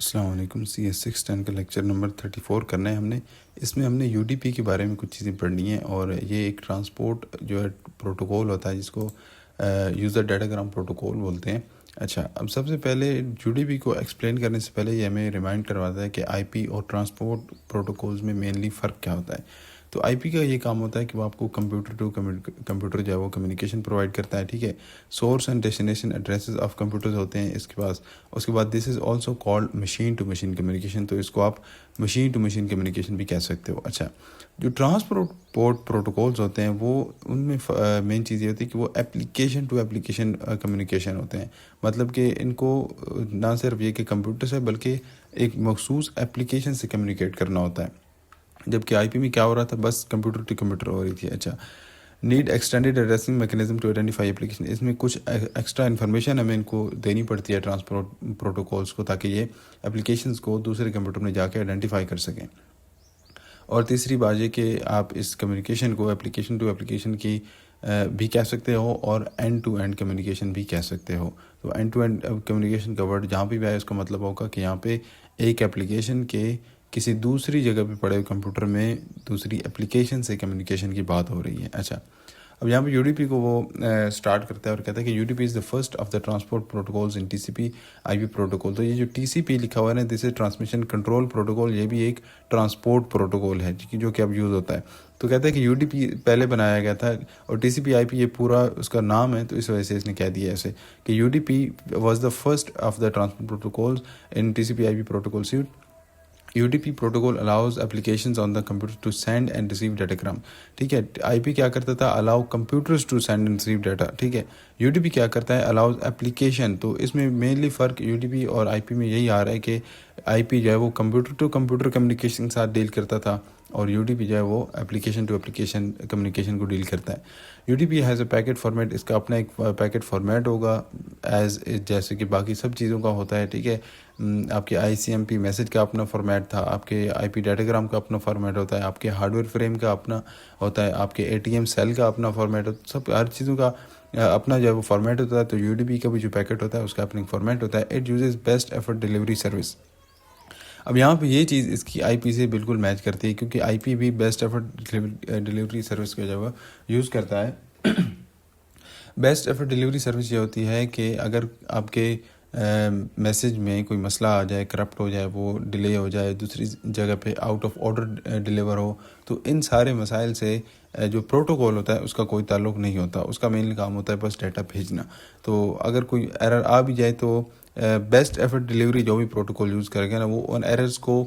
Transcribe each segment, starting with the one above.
السلام علیکم. CS610 کا لیکچر نمبر 34 کرنا ہے ہم نے. اس میں ہم نے UDP کے بارے میں کچھ چیزیں پڑھنی ہیں، اور یہ ایک ٹرانسپورٹ جو ہے پروٹوکول ہوتا ہے جس کو یوزر ڈیٹاگرام پروٹوکول بولتے ہیں. اچھا، اب سب سے پہلے UDP کو ایکسپلین کرنے سے پہلے یہ ہمیں ریمائنڈ کرواتا ہے کہ IP اور ٹرانسپورٹ پروٹوکولز میں مینلی فرق کیا ہوتا ہے. تو IP کا یہ کام ہوتا ہے کہ وہ آپ کو کمپیوٹر ٹو کمپیوٹر جو ہے وہ کمیونیکیشن پرووائڈ کرتا ہے. ٹھیک ہے، source and destination addresses of computers ہوتے ہیں اس کے پاس. اس کے بعد this is also called machine to machine communication, تو اس کو آپ مشین ٹو مشین کمیونیکیشن بھی کہہ سکتے ہو. اچھا، جو ٹرانسپورٹ پروٹوکولز ہوتے ہیں وہ ان میں مین چیز یہ ہوتی ہے کہ وہ اپلیکیشن ٹو اپلیکیشن کمیونیکیشن ہوتے ہیں. مطلب کہ ان کو نہ صرف یہ کہ کمپیوٹر سے بلکہ ایک مخصوص اپلیکیشن سے کمیونیکیٹ کرنا ہوتا ہے، جبکہ IP میں کیا ہو رہا تھا، بس کمپیوٹر ٹو کمپیوٹر ہو رہی تھی. اچھا، need extended addressing mechanism to identify application, اس میں کچھ ایکسٹرا انفارمیشن ہمیں ان کو دینی پڑتی ہے ٹرانسپورٹ پروٹوکولز کو، تاکہ یہ اپلیکیشنز کو دوسرے کمپیوٹر میں جا کے آئیڈینٹیفائی کر سکیں. اور تیسری بات یہ کہ آپ اس کمیونیکیشن کو اپلیکیشن ٹو اپلیکیشن کی بھی کہہ سکتے ہو اور اینڈ ٹو اینڈ کمیونیکیشن بھی کہہ سکتے ہو. تو اینڈ ٹو اینڈ کمیونیکیشن کا ورڈ جہاں بھی آئے اس کا مطلب ہوگا کہ یہاں پہ ایک اپلیکیشن کے کسی دوسری جگہ پہ پڑے ہوئے کمپیوٹر میں دوسری اپلیکیشن سے کمیونیکیشن کی بات ہو رہی ہے. اچھا، اب یہاں پہ UDP کو وہ سٹارٹ کرتا ہے اور کہتا ہے کہ UDP is the first of the transport protocols in TCP IP protocol. تو یہ جو TCP لکھا ہوا ہے نا، دس از ٹرانسمیشن کنٹرول پروٹوکول، یہ بھی ایک ٹرانسپورٹ پروٹوکول ہے جو کہ اب یوز ہوتا ہے. تو کہتا ہے کہ UDP پہلے بنایا گیا تھا اور TCP IP یہ پورا اس کا نام ہے، تو اس وجہ سے اس نے کہہ دیا ایسے کہ UDP was the first of the transport protocols in TCP IP protocol set. UDP protocol allows applications on the computer to send and receive datagram. ٹھیک ہے، IP کیا کرتا تھا، allow computers to send and receive data. ٹھیک ہے، UDP کیا کرتا ہے، allows application. تو اس میں مینلی فرق UDP اور IP میں یہی آ رہا ہے کہ IP جو ہے وہ کمپیوٹر ٹو کمپیوٹر کمیونیکیشن کے ساتھ ڈیل کرتا تھا، اور UDP جو ہے وہ اپلیکیشن ٹو اپلیکیشن کمیونیکیشن کو ڈیل کرتا ہے. UDP has a packet format, اس کا اپنا ایک پیکٹ فارمیٹ ہوگا ایز جیسے کہ باقی سب چیزوں کا ہوتا ہے. ٹھیک ہے، آپ کے ICMP میسج کا اپنا فارمیٹ تھا، آپ کے IP ڈیٹاگرام کا اپنا فارمیٹ ہوتا ہے، آپ کے ہارڈ ویئر فریم کا اپنا ہوتا ہے، آپ کے ATM سیل کا اپنا فارمیٹ ہوتا ہے، سب ہر چیزوں کا اپنا جو ہے وہ فارمیٹ ہوتا ہے. تو UDP کا بھی جو پیکٹ ہوتا ہے اس کا اپنا فارمیٹ ہوتا ہے. It uses best effort delivery service. اب یہاں پہ یہ چیز اس کی IP سے بالکل میچ کرتی ہے، کیونکہ IP بھی بیسٹ ایفرٹ ڈیلیوری سروس کا جو ہے یوز کرتا ہے. بیسٹ ایفرٹ ڈیلیوری سروس یہ ہوتی ہے کہ اگر آپ کے میسج میں کوئی مسئلہ آ جائے، کرپٹ ہو جائے، وہ ڈیلے ہو جائے، دوسری جگہ پہ آؤٹ آف آرڈر ڈیلیور ہو، تو ان سارے مسائل سے جو پروٹوکول ہوتا ہے اس کا کوئی تعلق نہیں ہوتا. اس کا مین کام ہوتا ہے بس ڈیٹا بھیجنا. تو اگر کوئی ایرر آ بھی جائے تو بیسٹ ایفرٹ ڈیلیوری جو بھی پروٹوکول یوز کرے گا نا، وہ ان ایررز کو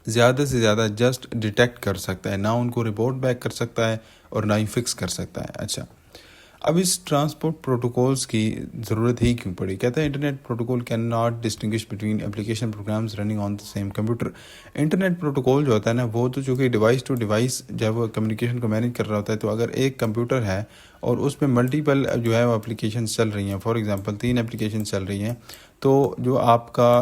زیادہ سے زیادہ جسٹ ڈیٹیکٹ کر سکتا ہے، نہ ان کو رپورٹ بیک کر سکتا ہے اور نہ ہی فکس کر سکتا ہے. اچھا، اب اس ٹرانسپورٹ پروٹوکولز کی ضرورت ہی کیوں پڑی؟ کہتا ہے internet protocol can not distinguish between application programs running on the same computer. Internet protocol جو ہوتا ہے نا، وہ تو چونکہ ڈیوائس ٹو ڈیوائس جب وہ کمیونیکیشن کو مینیج کر رہا ہوتا ہے، تو اگر ایک کمپیوٹر ہے اور اس میں ملٹیپل جو ہے وہ اپلیکیشنز چل رہی ہیں، فار ایگزامپل 3 اپلیکیشن چل رہی ہیں، تو جو آپ کا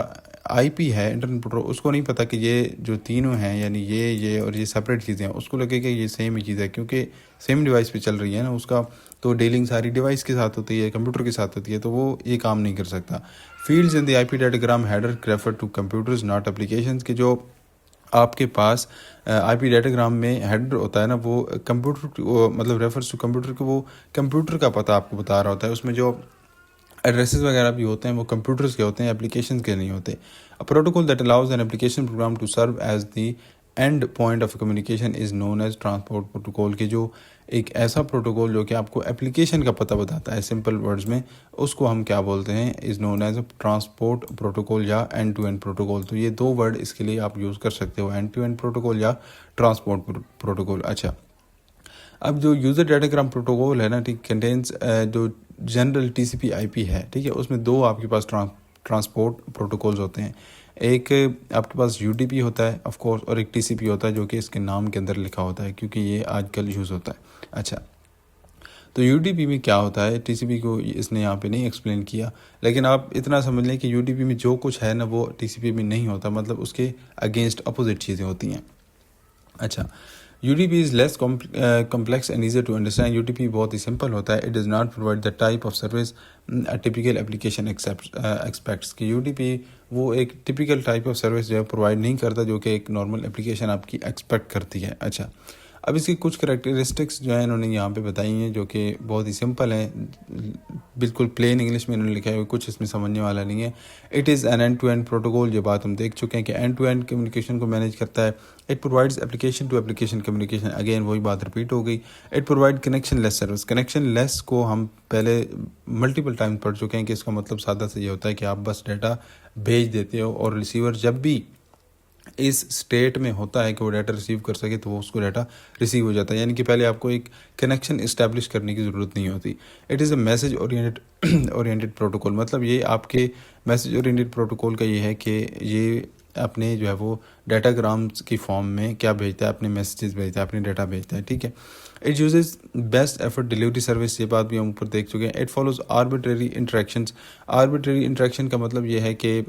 IP ہے انٹرنیٹ پروٹوکول، اس کو نہیں پتہ کہ یہ جو تینوں ہیں یعنی یہ اور یہ سپریٹ چیزیں ہیں، اس کو لگے کہ یہ سیم ہی چیز ہے، کیونکہ سیم ڈیوائس پہ چل رہی ہے نا. اس کا تو ڈیلنگ ساری ڈیوائس کے ساتھ ہوتی ہے، کمپیوٹر کے ساتھ ہوتی ہے، تو وہ یہ کام نہیں کر سکتا. Fields in the IP datagram header refer two computers not applications, کے جو آپ کے پاس IP ڈیٹاگرام میں ہیڈر ہوتا ہے نا، وہ کمپیوٹر مطلب ریفرز ٹو کمپیوٹر کے، وہ کمپیوٹر کا پتہ آپ کو بتا رہا ہوتا ہے. اس میں جو ایڈریسز وغیرہ بھی ہوتے ہیں وہ کمپیوٹرز کے ہوتے ہیں، اپلیکیشنز کے نہیں ہوتے. Protocol that allows an application program to serve as the end point of communication is known as transport protocol. کے جو ایک ایسا پروٹوکول جو کہ آپ کو اپلیکیشن کا پتہ بتاتا ہے سمپل ورڈز میں، اس کو ہم کیا بولتے ہیں، is known as a transport protocol یا اینڈ ٹو اینڈ پروٹوکول. تو یہ 2 ورڈ اس کے لیے آپ یوز کر سکتے ہو، اینڈ ٹو اینڈ پروٹوکول یا ٹرانسپورٹ پروٹوکول. اچھا، اب جو یوزر ڈیٹاگرام پروٹوکول ہے نا، ٹھیک، کنٹینس جو جنرل TCP IP ہے، ٹھیک ہے، اس میں 2 آپ کے پاس ٹرانسپورٹ پروٹوکولز ہوتے ہیں. ایک آپ کے پاس UDP ہوتا ہے آف کورس، اور ایک TCP ہوتا ہے جو کہ اس کے نام کے اندر لکھا ہوتا ہے کیونکہ یہ آج کل یوز ہوتا ہے. اچھا، تو UDP میں کیا ہوتا ہے، TCP کو اس نے یہاں پہ نہیں ایکسپلین کیا، لیکن آپ اتنا سمجھ لیں کہ UDP میں جو کچھ ہے نا وہ TCP میں نہیں ہوتا، مطلب اس کے اگینسٹ اپوزٹ چیزیں ہوتی ہیں. اچھا، UDP is less complex and easier to understand. UDP بہت ہی سمپل ہوتا ہے. It does not provide the type of service a typical application expects. کہ UDP وہ ایک ٹپیکل ٹائپ آف سروس جو ہے پرووائڈ نہیں کرتا جو کہ ایک نارمل اپلیکیشن آپ کی ایکسپیکٹ کرتی ہے. اچھا اب اس کی کچھ کریکٹرسٹکس جو ہیں انہوں نے یہاں پہ بتائی ہیں جو کہ بہت ہی سمپل ہیں, بالکل پلین انگلش میں انہوں نے لکھا ہے, کچھ اس میں سمجھنے والا نہیں ہے. It is an end to end protocol, یہ بات ہم دیکھ چکے ہیں کہ اینڈ ٹو اینڈ کمیونیکیشن کو مینیج کرتا ہے. It provides application to application communication, again وہی بات رپیٹ ہو گئی. It provide connectionless service. Connectionless کو ہم پہلے ملٹیپل ٹائم پڑھ چکے ہیں کہ اس کا مطلب سادہ سے یہ ہوتا ہے کہ آپ بس ڈیٹا بھیج دیتے ہو اور ریسیور جب بھی اس اسٹیٹ میں ہوتا ہے کہ وہ ڈیٹا ریسیو کر سکے تو وہ اس کو ڈیٹا ریسیو ہو جاتا ہے, یعنی کہ پہلے آپ کو ایک کنیکشن اسٹیبلش کرنے کی ضرورت نہیں ہوتی. It is a message oriented protocol, مطلب یہ آپ کے میسج اورینٹڈ پروٹوکول کا یہ ہے کہ یہ اپنے جو ہے وہ ڈیٹا گرامز کی فارم میں کیا بھیجتا ہے, اپنے میسیجز بھیجتا ہے, اپنے ڈیٹا بھیجتا ہے. ٹھیک ہے. It uses best effort delivery service, یہ بات بھی ہم اوپر دیکھ چکے ہیں. It follows arbitrary interactions. Arbitrary interaction کا مطلب یہ ہے کہ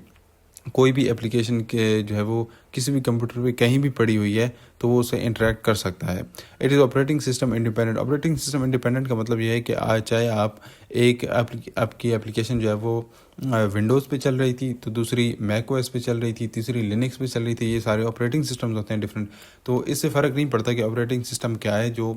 کوئی بھی اپلیکیشن کے جو ہے وہ کسی بھی کمپیوٹر پہ کہیں بھی پڑی ہوئی ہے تو وہ اسے انٹریکٹ کر سکتا ہے. It is operating system independent. Operating system independent کا مطلب یہ ہے کہ چاہے آپ کی اپلیکیشن جو ہے وہ ونڈوز پہ چل رہی تھی تو دوسری میک او ایس پہ چل رہی تھی, تیسری لینکس پہ چل رہی تھی, یہ سارے آپریٹنگ سسٹمز ہوتے ہیں ڈفرینٹ. تو اس سے فرق نہیں پڑتا کہ آپریٹنگ سسٹم کیا ہے. جو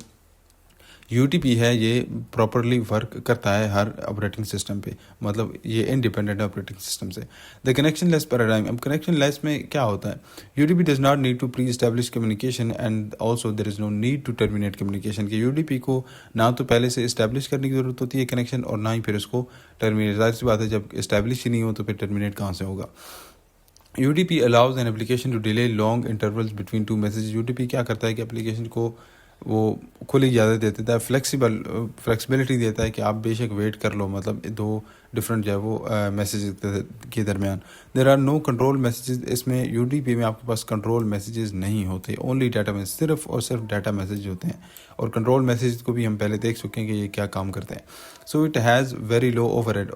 UDP ہے یہ پراپرلی ورک کرتا ہے ہر آپریٹنگ سسٹم پہ, مطلب یہ انڈیپینڈنٹ آپریٹنگ سسٹم سے. The connectionless paradigm. اب کنیکشن لیس میں کیا ہوتا ہے, UDP does not need to pre establish communication and also there is no need to terminate communication. کہ UDP کو نہ تو پہلے سے اسٹیبلش کرنے کی ضرورت ہوتی ہے کنیکشن, اور نہ ہی پھر اس کو ٹرمینیٹ. ظاہر سی بات ہے جب اسٹیبلش ہی نہیں ہو تو پھر ٹرمینیٹ کہاں سے ہوگا. UDP allows an application to delay long intervals between two messages. UDP کیا کرتا ہے کہ اپلیکیشن کو وہ کھلی اجازت دیتا ہے, فلیکسیبلٹی دیتا ہے کہ آپ بے شک ویٹ کر لو, مطلب دو ڈفرینٹ جو ہے وہ میسیجز کے درمیان. There are no control messages. اس میں UDP میں آپ کے پاس کنٹرول میسیجز نہیں ہوتے, اونلی ڈیٹا میسیج, صرف اور صرف ڈیٹا میسیج ہوتے ہیں. اور کنٹرول میسیج کو بھی ہم پہلے دیکھ چکے ہیں کہ یہ کیا کام کرتے ہیں. So it has very low overhead.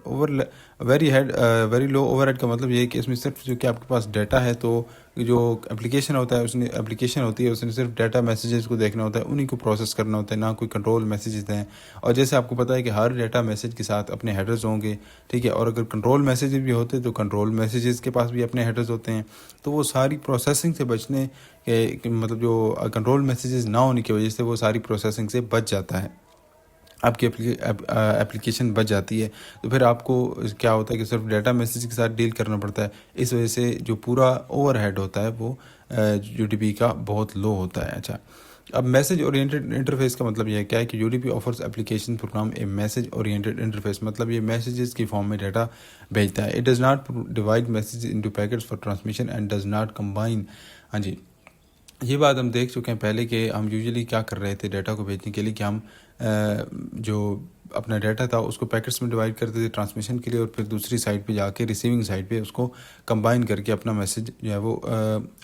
Very low overhead کا مطلب یہ ہے کہ اس میں صرف جو کہ آپ کے پاس ڈیٹا ہے تو جو اپلیکیشن ہوتا ہے اپلیکیشن ہوتی ہے اس نے صرف ڈیٹا میسیجز کو دیکھنا ہوتا ہے, انہیں کو پروسیس کرنا ہوتا ہے, نہ کوئی کنٹرول میسیجز ہیں. اور جیسے آپ کو پتہ ہے کہ ہر ڈیٹا میسیج کے ساتھ اپنے ہیڈرز ہوں گے. ٹھیک ہے. اور اگر کنٹرول میسیجز بھی ہوتے تو کنٹرول میسیجز کے پاس بھی اپنے ہیڈرز ہوتے ہیں. تو وہ ساری پروسیسنگ سے بچنے کے مطلب جو کنٹرول میسیجز نہ ہونے کی وجہ سے وہ ساری پروسیسنگ سے بچ جاتا ہے, آپ کی اپلیکیشن بچ جاتی ہے. تو پھر آپ کو کیا ہوتا ہے کہ صرف ڈیٹا میسیج کے ساتھ ڈیل کرنا پڑتا ہے. اس وجہ سے جو پورا اوور ہیڈ ہوتا ہے وہ UDP کا بہت لو ہوتا ہے. اچھا اب میسج اورینٹڈ انٹرفیس کا مطلب یہ ہے کیا ہے کہ UDP offers application program a message oriented interface, مطلب یہ میسیجز کی فارم میں ڈیٹا بھیجتا ہے. It does not divide message into packets for transmission and does not combine. ہاں جی, یہ بات ہم دیکھ چکے ہیں پہلے کہ ہم یوزلی کیا کر رہے تھے ڈیٹا کو بھیجنے کے لیے کہ ہم جو اپنا ڈیٹا تھا اس کو پیکٹس میں ڈیوائڈ کرتے تھے ٹرانسمیشن کے لیے, اور پھر دوسری سائٹ پہ جا کے ریسیونگ سائٹ پہ اس کو کمبائن کر کے اپنا میسج جو ہے وہ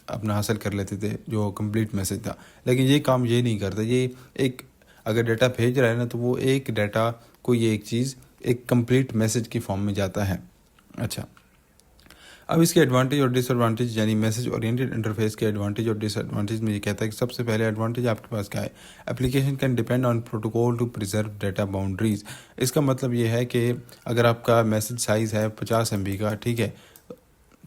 اپنا حاصل کر لیتے تھے جو کمپلیٹ میسج تھا. لیکن یہ کام یہ نہیں کرتا. یہ ایک اگر ڈیٹا بھیج رہا ہے نا تو وہ ایک ڈیٹا کوئی ایک چیز ایک کمپلیٹ میسج کی فارم میں جاتا ہے. اچھا اب اس کے ایڈوانٹیج اور ڈس ایڈوانٹیج, یعنی میسج اورینٹڈ انٹرفیس کے ایڈوانٹیج اور ڈس ایڈوانٹیج میں یہ کہتا ہے کہ سب سے پہلے ایڈوانٹیج آپ کے پاس کیا ہے, application can depend on protocol to preserve data boundaries. اس کا مطلب یہ ہے کہ اگر آپ کا میسج سائز ہے 50 MB کا, ٹھیک ہے,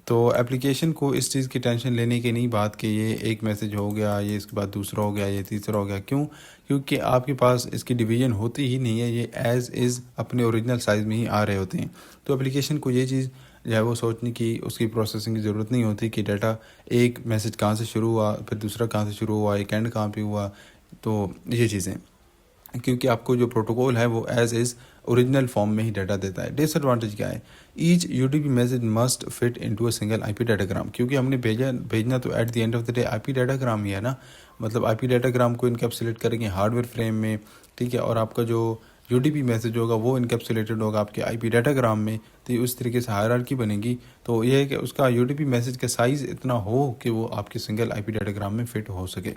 تو اپلیکیشن کو اس چیز کی ٹینشن لینے کی نہیں بات کہ یہ ایک میسج ہو گیا, یہ اس کے بعد دوسرا ہو گیا, یہ تیسرا ہو گیا. کیوں؟ کیونکہ آپ کے پاس اس کی ڈویژن ہوتی ہی نہیں ہے, یہ ایز از اپنے اوریجنل سائز میں ہی آ رہے ہوتے ہیں. تو اپلیکیشن کو یہ چیز جو ہے وہ سوچنے کی, اس کی پروسیسنگ کی ضرورت نہیں ہوتی کہ ڈیٹا ایک میسج کہاں سے شروع ہوا, پھر دوسرا کہاں سے شروع ہوا, ایک اینڈ کہاں پہ ہوا. تو یہ چیزیں کیونکہ آپ کو جو پروٹوکول ہے وہ ایز از اوریجنل فارم میں ہی ڈیٹا دیتا ہے. ڈس ایڈوانٹیج کیا ہے, each UDP message must fit into a single IP datagram. کیونکہ ہم نے بھیجنا تو at the end of the day IP datagram ہی ہے نا, مطلب IP ڈیٹاگرام کو انکیپسولیٹ کریں گے ہارڈ ویئر فریم میں, ٹھیک ہے, اور آپ کا جو UDP میسج ہوگا وہ انکیپسولیٹڈ ہوگا آپ کے IP ڈیٹاگرام میں. تو اس طریقے سے ہائرارکی بنے گی. تو یہ ہے کہ اس کا UDP میسج کا سائز اتنا ہو کہ وہ آپ کے سنگل IP ڈیٹاگرام میں فٹ ہو سکے.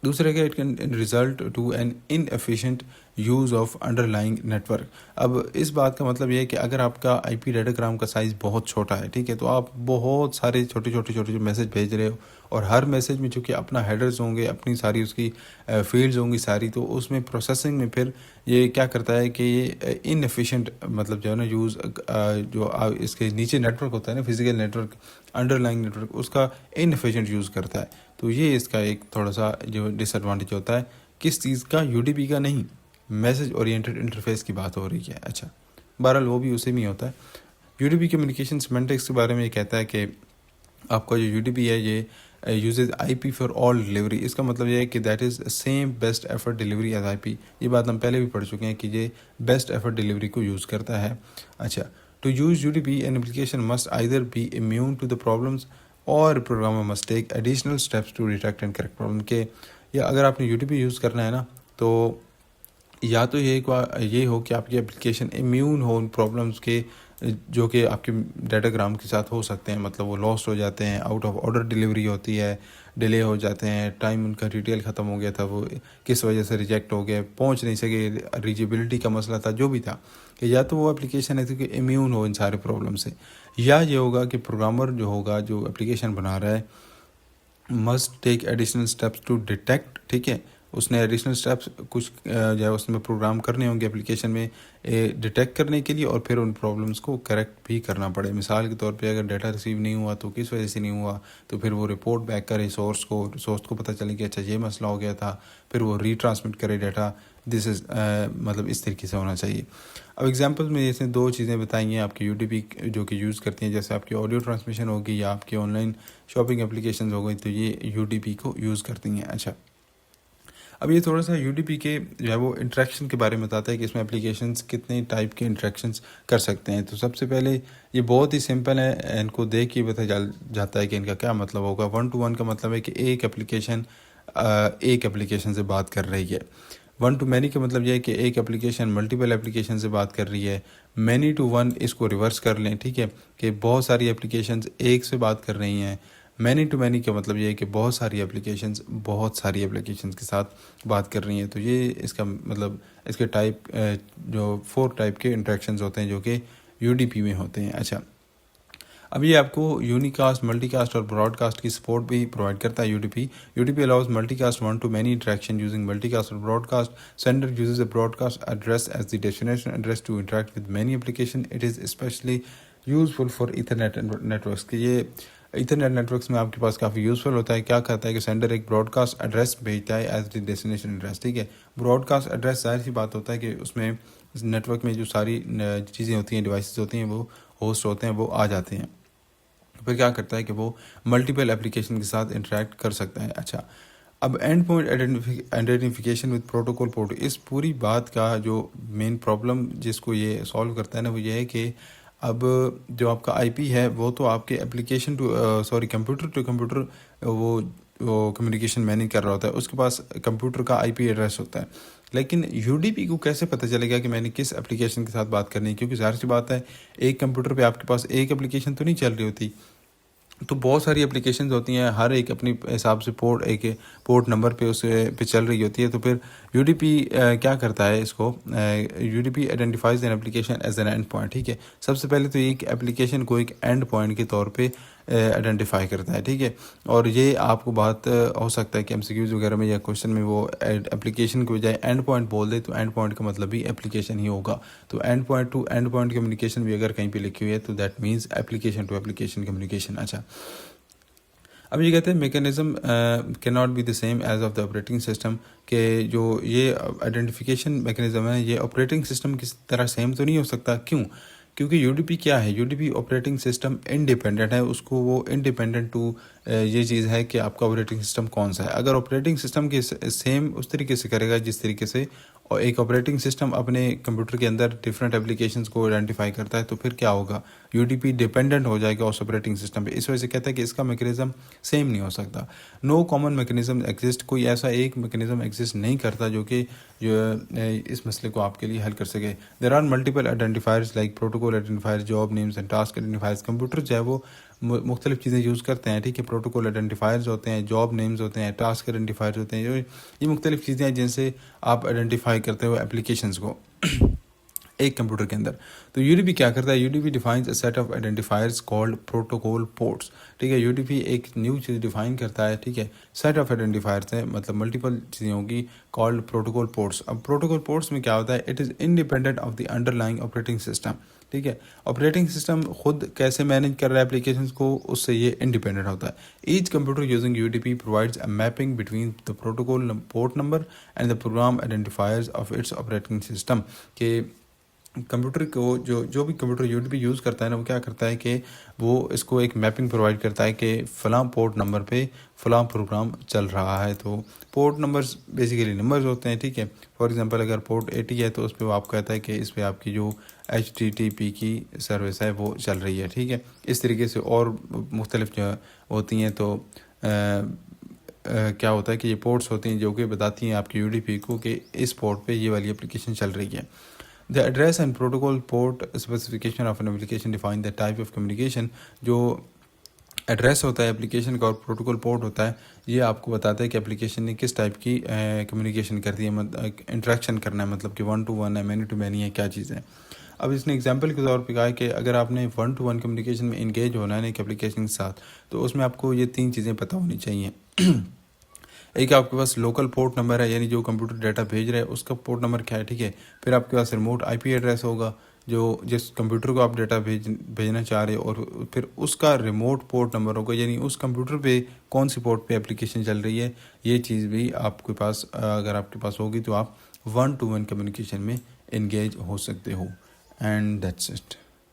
دوسرے کہ it can result to an inefficient use of underlying network. اب اس بات کا مطلب یہ ہے کہ اگر آپ کا آئی پی ڈیٹاگرام کا سائز بہت چھوٹا ہے, ٹھیک ہے, تو آپ بہت سارے چھوٹے چھوٹے میسج بھیج رہے ہو, اور ہر میسج میں چونکہ اپنا ہیڈرز ہوں گے, اپنی ساری اس کی فیلڈز ہوں گی ساری, تو اس میں پروسیسنگ میں پھر یہ کیا کرتا ہے کہ یہ انفیشینٹ مطلب جو ہے نا یوز, جو اس کے نیچے نیٹ ورک ہوتا ہے نا, physical network, underlying network, اس کا انفیشینٹ یوز کرتا ہے. تو یہ اس کا ایک تھوڑا سا جو ڈس ایڈوانٹیج ہوتا ہے. کس چیز کا؟ یو ڈی پی کا نہیں, میسج اورینٹڈ انٹرفیس کی بات ہو رہی ہے. اچھا, بہرحال وہ بھی اسی میں ہوتا ہے. U D P communication semantics کے بارے میں یہ کہتا ہے کہ آپ کا جو یو ڈی پی ہے یہ uses I P for all delivery. اس کا مطلب یہ ہے کہ that is same best effort delivery as I P. یہ بات ہم پہلے بھی پڑھ چکے ہیں کہ یہ بیسٹ ایفرٹ ڈلیوری کو یوز کرتا ہے. اچھا, to use U D P an application must either be immune to the problems اور programmer must take additional steps to detect and correct problem. کہ یا اگر آپ نے یو ڈی پی یوز کرنا ہے نا, تو یا تو یہ ہو کہ آپ کی اپلیکیشن امیون ہو ان پرابلمس کے جو کہ آپ کے ڈیٹاگرام کے ساتھ ہو سکتے ہیں. مطلب وہ لاسٹ ہو جاتے ہیں, آؤٹ آف آرڈر ڈلیوری ہوتی ہے, ڈیلے ہو جاتے ہیں, ٹائم ان کا ڈیٹیل ختم ہو گیا تھا, وہ کس وجہ سے ریجیکٹ ہو گئے, پہنچ نہیں سکے, ریجیبلٹی کا مسئلہ تھا, جو بھی تھا. کہ یا تو وہ اپلیکیشن ہے کہ امیون ہو ان سارے پرابلم سے, یا یہ ہوگا کہ پروگرامر جو ہوگا جو اپلیکیشن بنا رہا ہے must take additional steps to detect. ٹھیک ہے, اس نے ایڈیشنل اسٹیپس کچھ جو ہے اس میں پروگرام کرنے ہوں گے اپلیکیشن میں ڈیٹیکٹ کرنے کے لیے, اور پھر ان پرابلمس کو کریکٹ بھی کرنا پڑے. مثال کے طور پہ اگر ڈیٹا ریسیو نہیں ہوا تو کس وجہ سے نہیں ہوا, تو پھر وہ رپورٹ بیک کرے سورس کو پتہ چلے کہ اچھا یہ مسئلہ ہو گیا تھا, پھر وہ ری ٹرانسمٹ کرے ڈیٹا. دس از مطلب اس طریقے سے ہونا چاہیے. اب ایگزامپل میں اس نے 2 چیزیں بتائی ہیں آپ کی یو ڈی پی جو کہ یوز کرتی ہیں, جیسے آپ کی آڈیو ٹرانسمیشن ہوگی یا آپ کی آن لائن شاپنگ اپلیکیشنز ہو گئی, تو یہ یو ڈی پی کو یوز کرتی ہیں. اچھا, اب یہ تھوڑا سا یو ڈی پی کے جو ہے وہ انٹریکشن کے بارے میں بتاتا ہے کہ اس میں اپلیکیشنز کتنے ٹائپ کے انٹریکشنز کر سکتے ہیں. تو سب سے پہلے یہ بہت ہی سمپل ہے, ان کو دیکھ کے پتہ چل جاتا ہے کہ ان کا کیا مطلب ہوگا. 1 to 1 کا مطلب ہے کہ ایک اپلیکیشن سے بات کر رہی ہے. 1 to many کا مطلب یہ ہے کہ ایک اپلیکیشن ملٹیپل اپلیکیشن سے بات کر رہی ہے. many to 1 اس کو ریورس کر لیں, ٹھیک ہے, کہ بہت ساری اپلیکیشنز ایک سے بات کر رہی ہیں. many to many کا مطلب یہ ہے کہ بہت ساری اپلیکیشنز کے ساتھ بات کر رہی ہیں. تو یہ اس کا مطلب اس کے ٹائپ جو 4 ٹائپ کے انٹریکشنز ہوتے ہیں جو کہ یو ڈی پی میں ہوتے ہیں. اچھا, اب یہ آپ کو یونیکاسٹ, ملٹی کاسٹ اور براڈ کاسٹ کی سپورٹ بھی پرووائڈ کرتا ہے. U D P allows multicast 1 to many interaction using multicast اور broadcast. Sender uses a broadcast address as the destination address to interact with many application. It is especially useful for Ethernet networks. کہ یہ Ethernet networks میں آپ کے پاس کافی useful ہوتا ہے. کیا کرتا ہے کہ سینڈر ایک براڈ کاسٹ ایڈریس بھیجتا ہے ایز دی ڈیسٹینیشن ایڈریس. ٹھیک ہے, براڈ کاسٹ ایڈریس ظاہر سی بات ہوتا ہے کہ اس میں نیٹ ورک میں جو ساری چیزیں ہوتی ہیں, ڈیوائسز ہوتی ہیں, وہ ہوسٹ ہوتے ہیں, وہ آ جاتے ہیں. پھر کیا کرتا ہے کہ وہ ملٹیپل اپلیکیشن کے ساتھ انٹریکٹ کر سکتا ہے. اچھا, اب endpoint identification with protocol port. اس پوری بات کا جو مین پرابلم جس کو یہ سالو کرتا ہے نا, وہ یہ ہے کہ اب جو آپ کا آئی پی ہے وہ تو آپ کے اپلیکیشن کمپیوٹر ٹو کمپیوٹر وہ کمیونیکیشن مینیج کر رہا ہوتا ہے, اس کے پاس کمپیوٹر کا آئی پی ایڈریس ہوتا ہے. لیکن یو ڈی پی کو کیسے پتہ چلے گا کہ میں نے کس اپلیکیشن کے ساتھ بات کرنی ہے, کیونکہ ظاہر سی بات ہے ایک کمپیوٹر پہ آپ کے پاس ایک اپلیکیشن تو نہیں چل رہی ہوتی, تو بہت ساری اپلیکیشنز ہوتی ہیں, ہر ایک اپنی حساب سے پورٹ نمبر پہ اس پہ چل رہی ہوتی ہے. تو پھر یو ڈی پی کیا کرتا ہے, اس کو you D P identifies an application as an and point. ٹھیک ہے, سب سے پہلے تو ایک اپلیکیشن کو ایک اینڈ پوائنٹ کے طور پہ آئیڈینٹیفائی کرتا ہے. ٹھیک ہے, اور یہ آپ کو بات ہو سکتا ہے کہ ایم سی کیوز وغیرہ میں یا کوشچن میں وہ اپلیکیشن کے بجائے اینڈ پوائنٹ بول دے, تو اینڈ پوائنٹ کا مطلب بھی اپلیکیشن ہی ہوگا. تو end point to end point communication بھی اگر کہیں پہ لکھی ہوئی ہے تو that means application to application communication. اچھا, اب یہ کہتے ہیں میکینزم کی not be the same as of the operating system. کہ جو یہ آئیڈینٹیفیکیشن میکینزم ہے یہ آپریٹنگ سسٹم کی طرح سیم تو نہیں ہو سکتا. کیوں؟ کیونکہ یو ڈی پی کیا ہے, یو ڈی پی آپریٹنگ سسٹم انڈیپینڈنٹ ہے. اس کو وہ انڈیپینڈنٹ ٹو یہ چیز ہے کہ آپ کا آپریٹنگ سسٹم کون سا ہے. اگر آپریٹنگ سسٹم کے سیم اس طریقے سے کرے گا جس طریقے سے اور ایک آپریٹنگ سسٹم اپنے کمپیوٹر کے اندر ڈفرینٹ اپلیکیشنز کو آئیڈینٹیفائی کرتا ہے, تو پھر کیا ہوگا, یو ڈی پی ڈیپینڈنٹ ہو جائے گا اس آپریٹنگ سسٹم پہ. اس وجہ سے کہتا ہے کہ اس کا میکینزم سیم نہیں ہو سکتا. نو کامن میکینزم ایگزسٹ, کوئی ایسا ایک میکینزم ایگزسٹ نہیں کرتا جو کہ اس مسئلے کو آپ کے لیے حل کر سکے. There are multiple identifiers like protocol identifiers, job names and task identifiers. Computer جو ہے وہ مختلف چیزیں یوز کرتے ہیں, ٹھیک ہے. پروٹوکول آئیڈینٹیفائرز ہوتے ہیں, جاب نیمز ہوتے ہیں, ٹاسک آئیڈینٹیفائرز ہوتے ہیں, یہ مختلف چیزیں ہیں جن سے آپ آئیڈینٹیفائی کرتے ہو اپلیکیشنز کو ایک کمپیوٹر کے اندر. تو یو ڈی پی کیا کرتا ہے؟ U D P defines a set of identifiers called protocol ports, ٹھیک ہے. یو ڈی پی ایک نیو چیز ڈیفائن کرتا ہے, ٹھیک ہے. سیٹ آف آئیڈینٹیفائرز ہے, مطلب ملٹیپل چیزیں ہوگی, کالڈ پروٹوکول پورٹس. اب پروٹوکول پورٹس میں کیا ہوتا ہے؟ It is independent of the under lying operating system, ٹھیک ہے. آپریٹنگ سسٹم خود کیسے مینیج کر رہا ہے اپلیکیشنز کو, اس سے یہ انڈیپینڈنٹ ہوتا ہے. Each computer using U D P provides a mapping between the protocol port number and the program identifiers of its operating system. کہ کمپیوٹر کو جو بھی computer U D P use کرتا ہے نا, وہ کیا کرتا ہے کہ وہ اس کو ایک میپنگ پرووائڈ کرتا ہے کہ فلاں پورٹ نمبر پہ فلاں پروگرام چل رہا ہے. تو پورٹ نمبرز بیسیکلی نمبرز ہوتے ہیں, ٹھیک ہے. فار ایگزامپل اگر پورٹ 80 ہے تو اس پہ وہ آپ کہتا ہے کہ اس پہ آپ کی جو HTTP کی سروس ہے وہ چل رہی ہے, ٹھیک ہے. اس طریقے سے اور مختلف جو ہوتی ہیں. تو کیا ہوتا ہے کہ یہ پورٹس ہوتی ہیں جو کہ بتاتی ہیں آپ کی یو ڈی پی کو کہ اس پورٹ پہ یہ والی اپلیکیشن چل رہی ہے. The address and protocol port specification of an application define the type of communication. جو ایڈریس ہوتا ہے اپلیکیشن کا اور پروٹوکول پورٹ ہوتا ہے, یہ آپ کو بتاتا ہے کہ اپلیکیشن نے کس ٹائپ کی کمیونیکیشن کرتی ہے, انٹریکشن کرنا ہے, مطلب کہ 1 to 1 ہے, مینی ٹو مینی ہے, کیا چیز ہے. اب اس نے ایگزامپل کے طور پہ کہا کہ اگر آپ نے 1 to 1 کمیونیکیشن میں انگیج ہونا ہے ایک اپلیکیشن کے ساتھ, تو اس میں آپ کو یہ 3 چیزیں پتہ ہونی چاہیے. ایک آپ کے پاس لوکل پورٹ نمبر ہے, یعنی جو کمپیوٹر ڈیٹا بھیج رہا ہے اس کا پورٹ نمبر کیا ہے, ٹھیک ہے. پھر آپ کے پاس ریموٹ IP ایڈریس ہوگا, جو جس کمپیوٹر کو آپ ڈیٹا بھیجنا چاہ رہے ہو, اور پھر اس کا ریموٹ پورٹ نمبر ہوگا, یعنی اس کمپیوٹر پہ کون سی پورٹ پہ اپلیکیشن چل رہی ہے. یہ چیز بھی آپ کے پاس اگر آپ کے پاس ہوگی تو آپ 1 to 1 کمیونیکیشن میں انگیج ہو سکتے ہو. And that's it.